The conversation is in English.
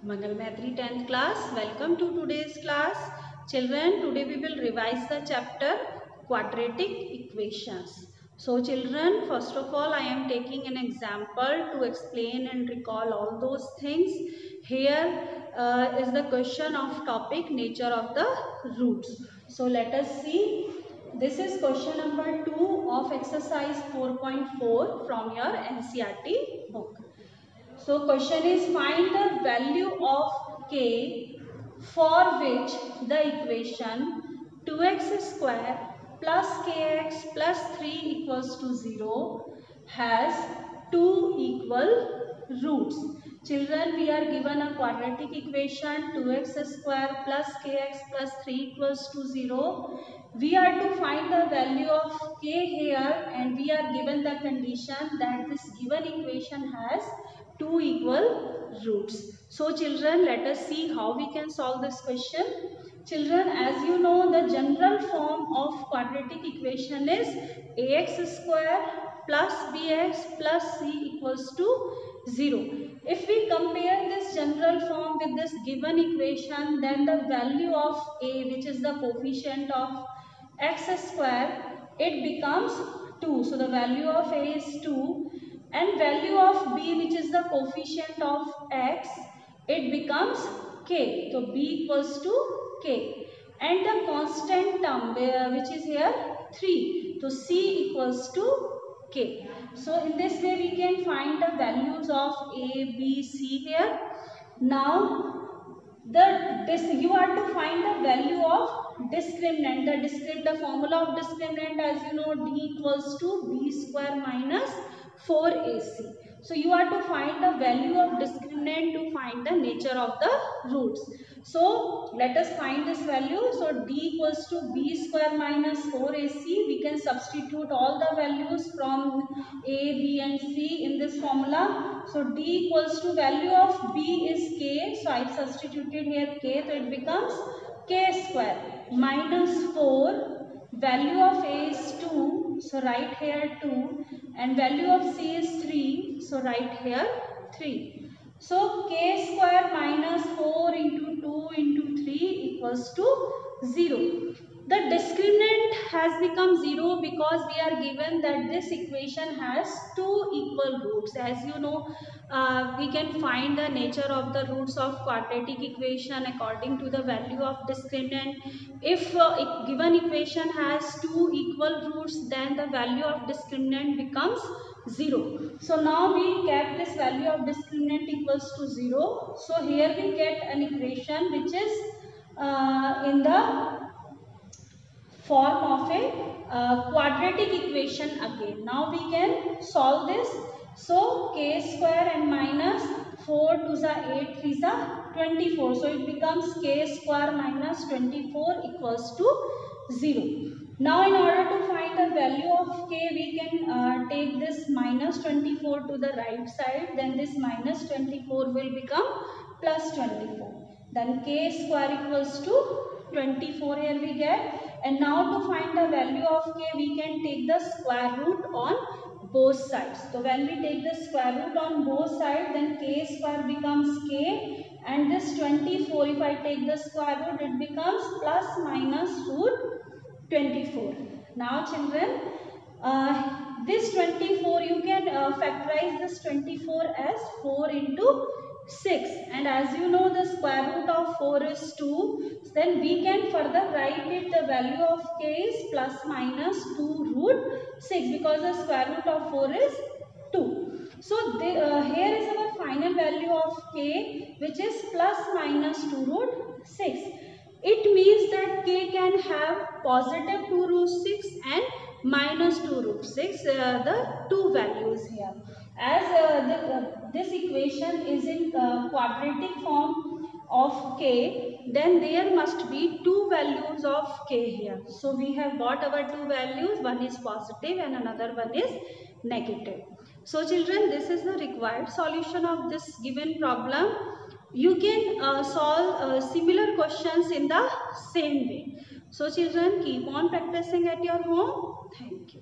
Mangal Maitri 10th class. Welcome to today's class. Children, today we will revise the chapter quadratic equations. So children, first of all I am taking an example to explain and recall all those things. Here is the question of topic nature of the roots. So let us see. This is question number 2 of exercise 4.4 from your NCERT book. So question is find the value of k for which the equation 2x square plus kx plus 3 equals to 0 has two equal roots. Children, we are given a quadratic equation 2x square plus kx plus 3 equals to 0. We are to find the value of k here and we are given the condition that this given equation has two equal roots. So children, let us see how we can solve this question. Children, as you know, the general form of quadratic equation is ax square plus bx plus c equals to 0. If we compare this general form with this given equation, then the value of a, which is the coefficient of x square, it becomes 2. So the value of a is 2 and value of b, which is the coefficient of x, it becomes k. So b equals to k and the constant term which is here 3. So c equals to k. So in this way we can find the values of a, b, c here. Now you are to find the value of discriminant. The formula of discriminant, as you know, d equals to b square minus 4ac. So you are to find the value of discriminant to find the nature of the roots. So let us find this value. So d equals to b square minus 4ac. We can substitute all the values from a, b and c in this formula. So d equals to value of b is k. So I have substituted here k. So it becomes k square minus 4. Value of a is 2. So write here 2. And value of c is 3. So write here 3. So k square minus 4 into 2 into 3 equals to 0. The discriminant has become 0 because we are given that this equation has two equal roots. As you know, we can find the nature of the roots of quadratic equation according to the value of discriminant. If a given equation has two equal roots, then the value of discriminant becomes 0. So now we kept this value of discriminant equals to 0. So here we get an equation which is in the form of a quadratic equation again. Now we can solve this. So k square and minus 4 to the 8 3 the 24. So it becomes k square minus 24 equals to 0. Now in order to find the value of k, we can take this minus 24 to the right side. Then this minus 24 will become plus 24. Then k square equals to 24 here we get. And now to find the value of k, we can take the square root on both sides. So when we take the square root on both sides, then k square becomes k and this 24, if I take the square root, it becomes plus minus root 24. Now children, this 24, you can factorize this 24 as 4 into 6, and as you know the square root of 4 is 2, then we can further write it, the value of k is plus minus 2 root 6 because the square root of 4 is 2. So here is our final value of k, which is plus minus 2 root 6. It means that k can have positive 2 root 6 and minus 2 root 6, the two values here. As this equation is in quadratic form of k, then there must be two values of k here. So we have got our two values, one is positive and another one is negative. So children, this is the required solution of this given problem. You can solve similar questions in the same way. So children, keep on practicing at your home. Thank you.